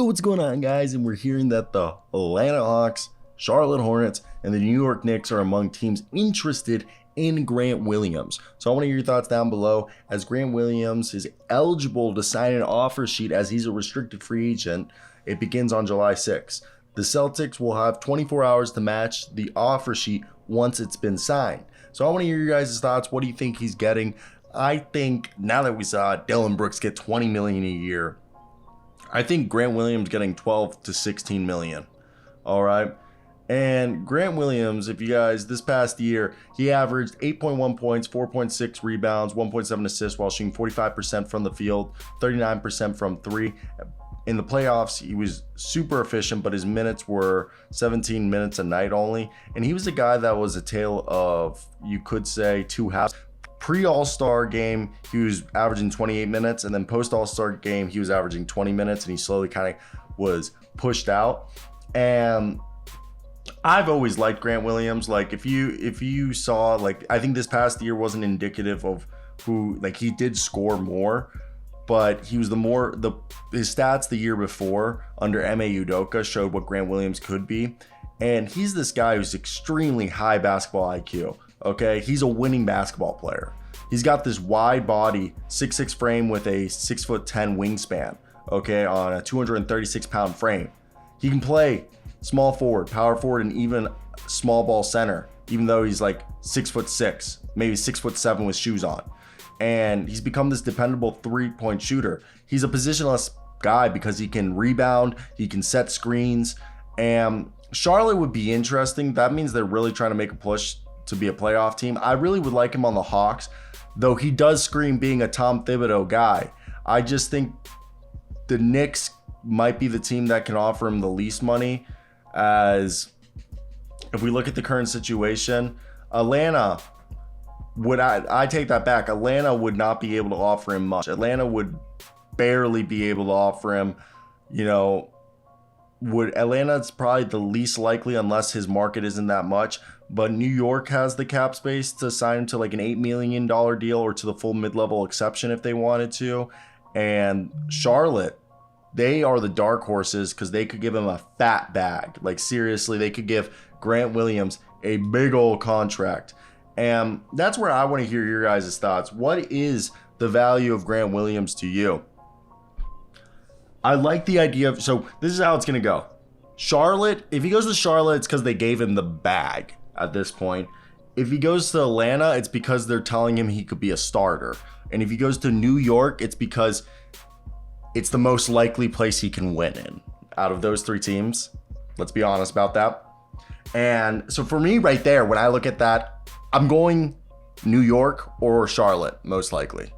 Yo, what's going on, guys? And we're hearing that the Atlanta Hawks, Charlotte Hornets, and the New York Knicks are among teams interested in Grant Williams. So I want to hear your thoughts down below, as Grant Williams is eligible to sign an offer sheet as he's a restricted free agent. It begins on July 6th. The Celtics will have 24 hours to match the offer sheet once it's been signed. So I want to hear your guys' thoughts. What do you think he's getting? I think now that we saw Dillon Brooks get $20 million a year, I think Grant Williams getting 12 to 16 million. All right. And Grant Williams, if you guys, this past year, he averaged 8.1 points, 4.6 rebounds, 1.7 assists while shooting 45% from the field, 39% from three. In the playoffs, he was super efficient, but his minutes were 17 minutes a night only. And he was a guy that was a tale of, you could say, two halves. Pre-All-Star game, he was averaging 28 minutes, and then post-All-Star game, he was averaging 20 minutes, and he slowly kind of was pushed out. And I've always liked Grant Williams. Like, if you saw, like, I think this past year wasn't indicative of who, like, he did score more, but he was his stats the year before under Ime Udoka showed what Grant Williams could be. And he's this guy who's extremely high basketball IQ. Okay, he's a winning basketball player. He's got this wide body, 6'6" frame with a 6'10" wingspan, okay, on a 236-pound frame. He can play small forward, power forward, and even small ball center, even though he's like 6'6", maybe 6'7" with shoes on. And he's become this dependable three-point shooter. He's a positionless guy because he can rebound, he can set screens, and Charlotte would be interesting. That means they're really trying to make a push to be a playoff team. I really would like him on the Hawks, though he does scream being a Tom Thibodeau guy. I just think the Knicks might be the team that can offer him the least money, as if we look at the current situation, Atlanta would, I take that back. Atlanta would not be able to offer him much. Atlanta would barely be able to offer him, Atlanta's probably the least likely unless his market isn't that much. But New York has the cap space to sign him to like an $8 million deal or to the full mid-level exception if they wanted to. And Charlotte, they are the dark horses because they could give him a fat bag. Like, seriously, they could give Grant Williams a big old contract. And that's where I want to hear your guys' thoughts. What is the value of Grant Williams to you? I like the idea of, so this is how it's going to go. Charlotte, if he goes to Charlotte, it's because they gave him the bag at this point. If he goes to Atlanta, it's because they're telling him he could be a starter. And if he goes to New York, it's because it's the most likely place he can win in out of those three teams. Let's be honest about that. And so for me right there, when I look at that, I'm going New York or Charlotte, most likely.